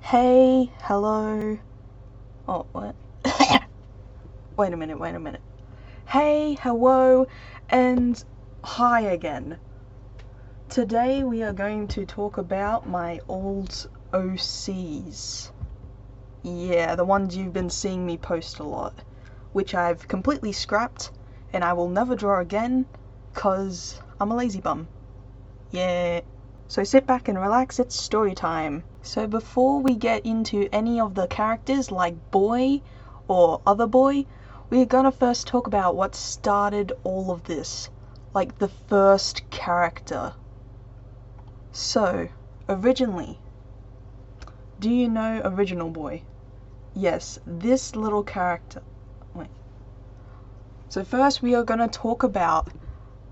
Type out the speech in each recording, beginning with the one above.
Hey, hello. Oh, what? Wait a minute. Hey, hello, and hi again. Today we are going to talk about my old OCs. Yeah, the ones you've been seeing me post a lot, which I've completely scrapped, and I will never draw again, 'cause I'm a lazy bum. Yeah. So sit back and relax, it's story time. So before we get into any of the characters like Boy or Other Boy, we're gonna first talk about what started all of this, like the first character. So, originally, do you know Original Boy? Yes, this little character. Wait. So first we are gonna talk about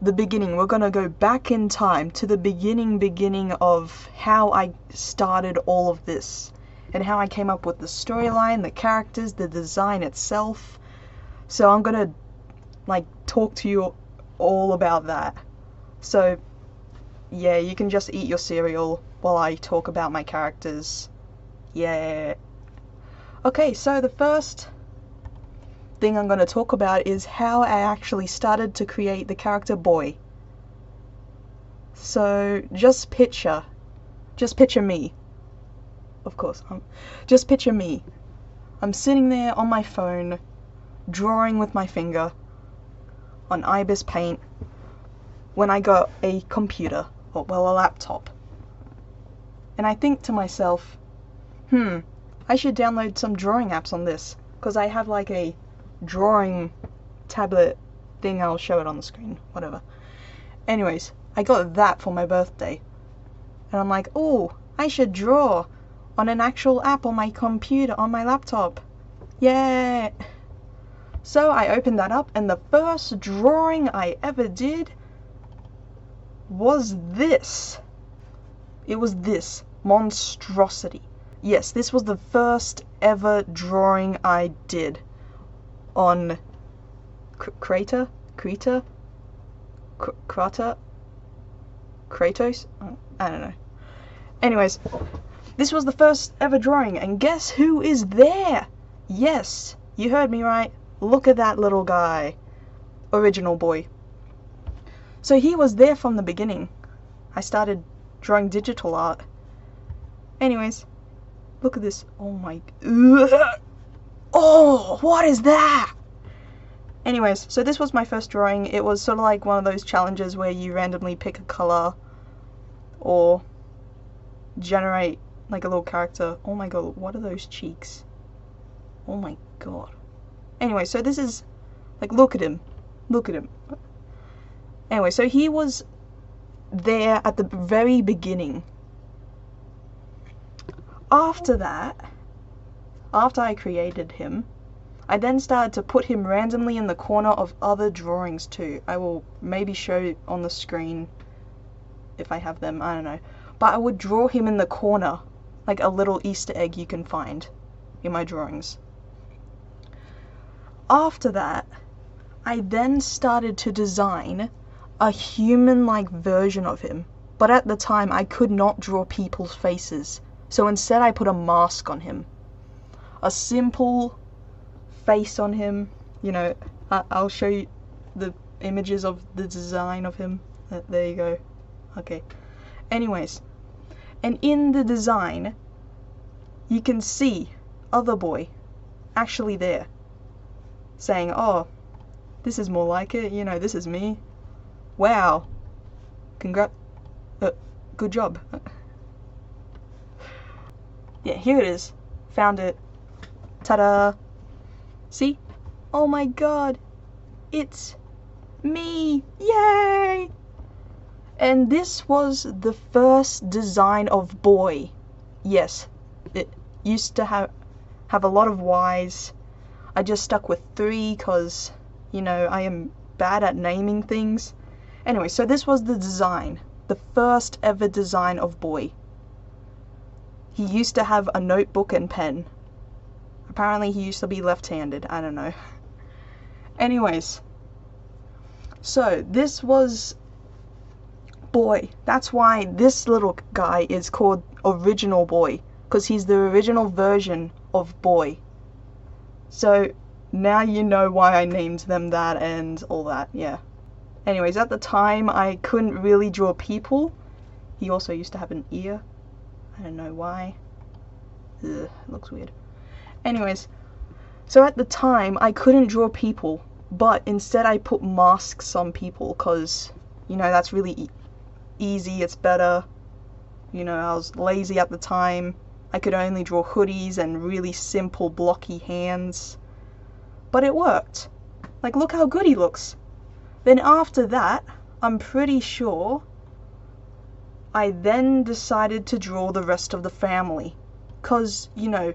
the beginning. We're gonna go back in time to the beginning of how I started all of this and how I came up with the storyline, the characters, the design itself. So I'm gonna talk to you all about that. So yeah, you can just eat your cereal while I talk about my characters. Yeah. Okay, so the first thing I'm going to talk about is how I actually started to create the character Boy. So just picture me. Of course, just picture me. I'm sitting there on my phone, drawing with my finger on Ibis Paint when I got a computer, or well, a laptop. And I think to myself, I should download some drawing apps on this, because I have like a drawing tablet thing. I'll show it on the screen, whatever. Anyways, I got that for my birthday, and I'm like, oh, I should draw on an actual app on my computer, on my laptop. Yeah. So I opened that up, and the first drawing I ever did was this. It was this monstrosity. Yes, this was the first ever drawing I did on Kratos? I don't know. Anyways, this was the first ever drawing, and guess who is there? Yes, you heard me right. Look at that little guy. Original Boy. So he was there from the beginning. I started drawing digital art. Anyways, look at this. Oh my... Oh, what is that? Anyways, so this was my first drawing. It was sort of like one of those challenges where you randomly pick a color or generate like a little character. Oh my god, what are those cheeks? Oh my god. Anyway, so this is like, look at him. Anyway, so he was there at the very beginning. After that, after I created him, I then started to put him randomly in the corner of other drawings too. I will maybe show on the screen if I have them, I don't know. But I would draw him in the corner, like a little Easter egg you can find in my drawings. After that, I then started to design a human-like version of him. But at the time, I could not draw people's faces. So instead I put a mask on him. A simple face on him. You know, I'll show you the images of the design of him. There you go. Okay. Anyways. And in the design, you can see Other Boy actually there. Saying, oh, this is more like it. You know, this is me. Wow. Good job. Yeah, here it is. Found it. Ta-da! See? Oh my god! It's me! Yay! And this was the first design of Boy. Yes, it used to have a lot of Y's. I just stuck with 3 because, you know, I am bad at naming things. Anyway, so this was the design. The first ever design of Boy. He used to have a notebook and pen. Apparently he used to be left-handed, I don't know. Anyways, so this was Boy. That's why this little guy is called Original Boy, because he's the original version of Boy. So now you know why I named them that and all that, yeah. Anyways, at the time I couldn't really draw people. He also used to have an ear. I don't know why. Ugh, it looks weird. Anyways, so at the time I couldn't draw people, but instead I put masks on people because, you know, that's really easy, it's better. You know, I was lazy at the time. I could only draw hoodies and really simple blocky hands. But it worked. Like, look how good he looks. Then after that, I'm pretty sure I then decided to draw the rest of the family. Cause, you know,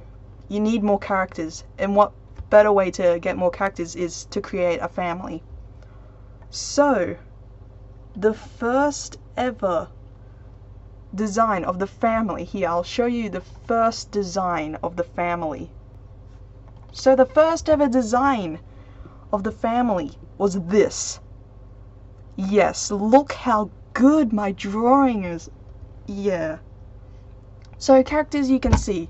you need more characters. And what better way to get more characters is to create a family. So, the first ever design of the family here. I'll show you the first design of the family. So the first ever design of the family was this. Yes, look how good my drawing is. Yeah. So characters you can see.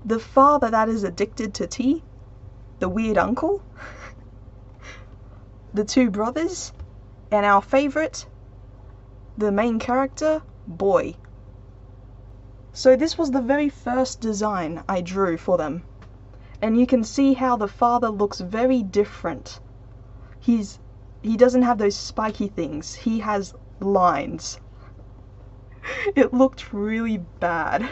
The father that is addicted to tea. The weird uncle. The two brothers. And our favorite, the main character, Boy. So this was the very first design I drew for them. And you can see how the father looks very different. He doesn't have those spiky things. He has lines. It looked really bad.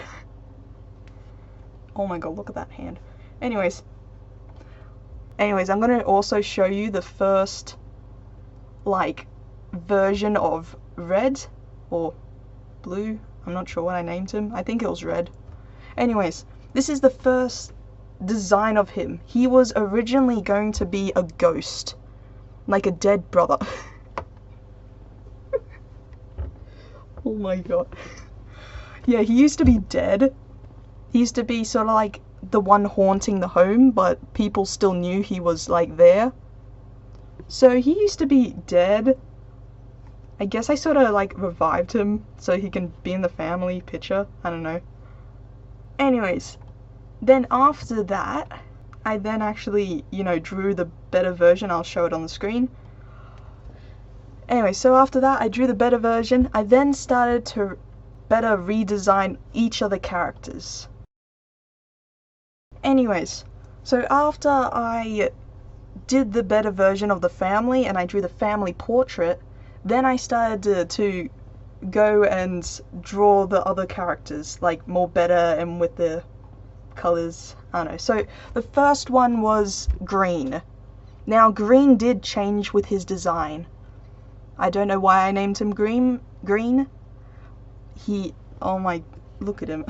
Oh my god, look at that hand. Anyways, I'm gonna also show you the first, like, version of Red, or Blue, I'm not sure what I named him. I think it was Red. Anyways, this is the first design of him. He was originally going to be a ghost, like a dead brother. Oh my god. Yeah, he used to be dead. He used to be sort of like the one haunting the home, but people still knew he was like there. So he used to be dead. I guess I sort of like revived him so he can be in the family picture. I don't know. Anyways, then after that, I then actually, you know, drew the better version. I'll show it on the screen. Anyway, so after that, I drew the better version. I then started to better redesign each of the characters. Anyways, so after I did the better version of the family and I drew the family portrait, then I started to go and draw the other characters, like more better and with the colors. I don't know. So the first one was Green. Now Green did change with his design. I don't know why I named him Green. Oh my, look at him.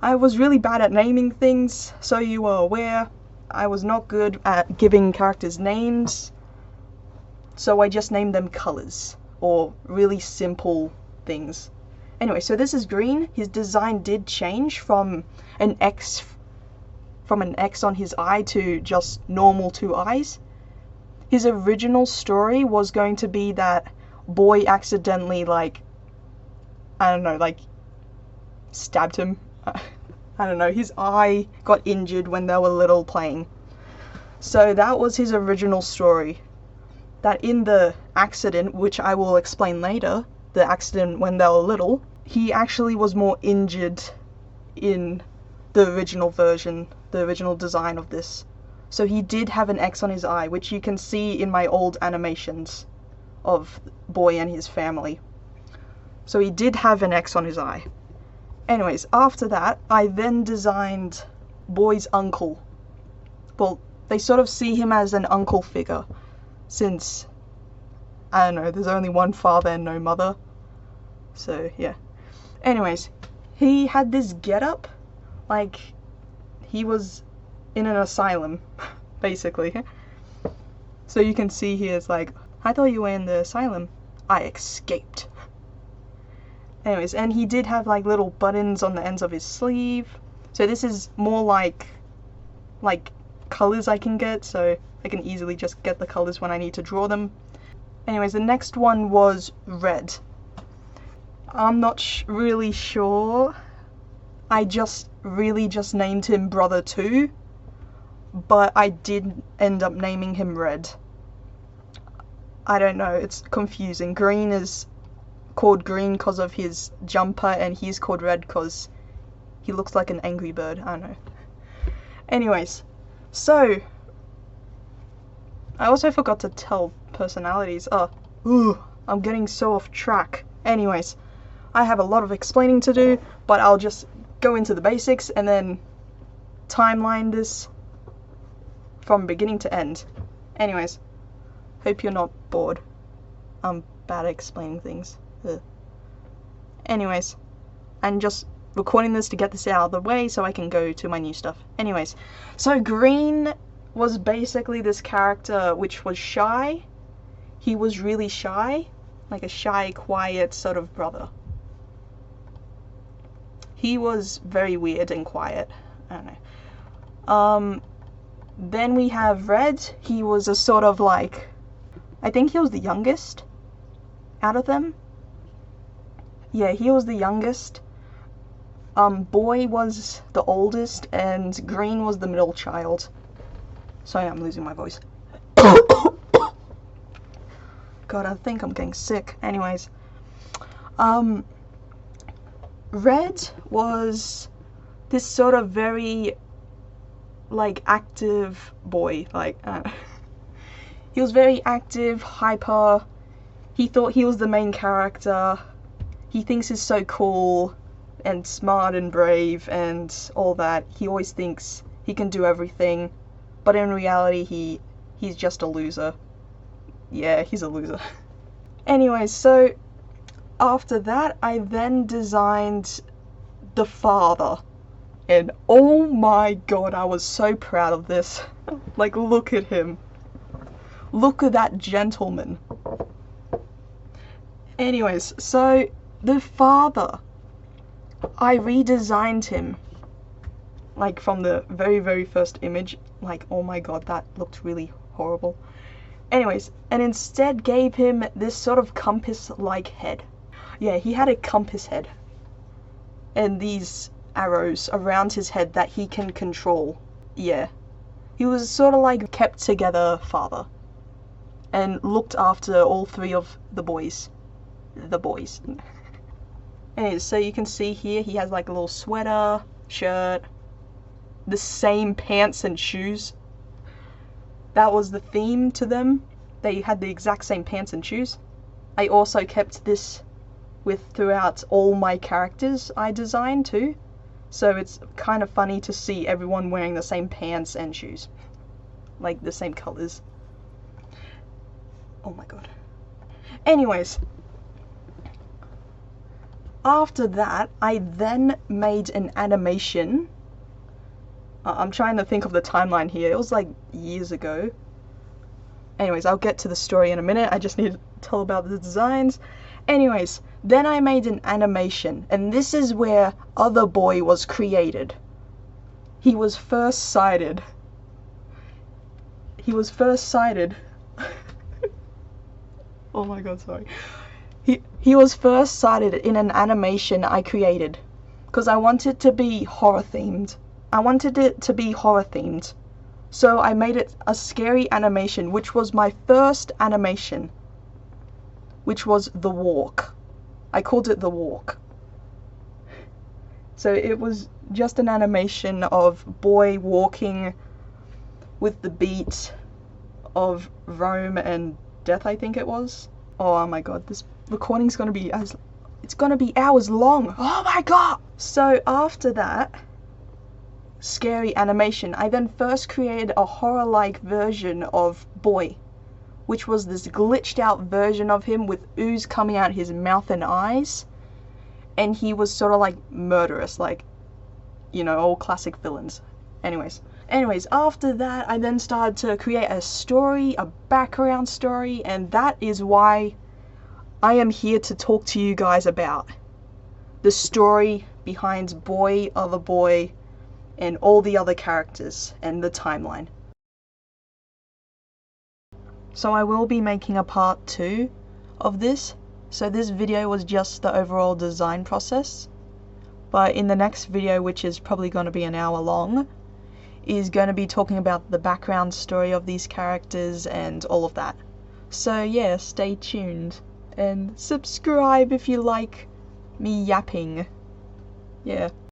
I was really bad at naming things, so you are aware. I was not good at giving characters names, so I just named them colors, or really simple things. Anyway, so this is Green. His design did change from an X on his eye to just normal two eyes. His original story was going to be that Boy accidentally, like, I don't know, like, stabbed him. I don't know, his eye got injured when they were little playing. So that was his original story. That in the accident, which I will explain later, the accident when they were little, he actually was more injured in the original version, the original design of this. So he did have an X on his eye, which you can see in my old animations of Boy and his family. So he did have an X on his eye. Anyways, after that, I then designed Boy's uncle. Well, they sort of see him as an uncle figure, since, I don't know, there's only one father and no mother. So, yeah. Anyways, he had this getup, like, he was in an asylum, basically. So you can see here, it's like, I thought you were in the asylum. I escaped. Anyways, and he did have like little buttons on the ends of his sleeve. So this is more like colors I can get, so I can easily just get the colors when I need to draw them. Anyways, the next one was Red. I'm not really sure. I just named him Brother 2, but I did end up naming him Red. I don't know, it's confusing. Green is called Green because of his jumper, and he's called Red because he looks like an angry bird. I don't know. Anyways, so I also forgot to tell personalities. I'm getting so off track. Anyways, I have a lot of explaining to do, but I'll just go into the basics and then timeline this from beginning to end. Anyways, hope you're not bored. I'm bad at explaining things. Ugh. Anyways, I'm just recording this to get this out of the way so I can go to my new stuff. Anyways, so Green was basically this character which was shy. He was really shy, like a shy, quiet sort of brother. He was very weird and quiet. I don't know. Then we have Red. He was a sort of like, I think he was the youngest out of them. Yeah, he was the youngest. Boy was the oldest, and Green was the middle child. Sorry, I'm losing my voice. God, I think I'm getting sick. Anyways, Red was this sort of very, like, active boy. Like, he was very active, hyper. He thought he was the main character. He thinks he's so cool and smart and brave and all that. He always thinks he can do everything, but in reality, he's just a loser. Yeah, he's a loser. Anyways, so after that, I then designed the father. And oh my god, I was so proud of this. Like, look at him. Look at that gentleman. Anyways, so the father, I redesigned him. Like, from the very, very first image. Like, oh my god, that looked really horrible. Anyways, and instead gave him this sort of compass-like head. Yeah, he had a compass head. And these arrows around his head that he can control. Yeah. He was sort of like kept together father. And looked after all three of the boys. The boys. Anyways, so you can see here he has like a little sweater, shirt, the same pants and shoes. That was the theme to them. They had the exact same pants and shoes. I also kept this with throughout all my characters I designed too. So it's kind of funny to see everyone wearing the same pants and shoes. Like the same colors. Oh my god. Anyways. After that, I then made an animation. I'm trying to think of the timeline here. It was like years ago. Anyways, I'll get to the story in a minute. I just need to tell about the designs. Anyways, then I made an animation, and this is where Other Boy was created. He was first sighted. He was first sighted. Oh my god, sorry. He was first sighted in an animation I created, because I wanted to be horror themed. I wanted it to be horror themed. So I made it a scary animation, which was my first animation, which was The Walk. I called it The Walk. So it was just an animation of boy walking with the beat of Rome and death, I think it was. Oh my god, this recording's gonna be it's gonna be hours long. Oh my god! So after that scary animation, I then first created a horror-like version of Boy, which was this glitched out version of him with ooze coming out his mouth and eyes, and he was sort of like murderous, like, you know, all classic villains. Anyways, after that, I then started to create a story, a background story, and that is why I am here to talk to you guys about the story behind Boy, Other Boy, and all the other characters, and the timeline. So I will be making a part 2 of this, So this video was just the overall design process, but in the next video, which is probably going to be an hour long, is going to be talking about the background story of these characters and all of that. So yeah, stay tuned and subscribe if you like me yapping. Yeah.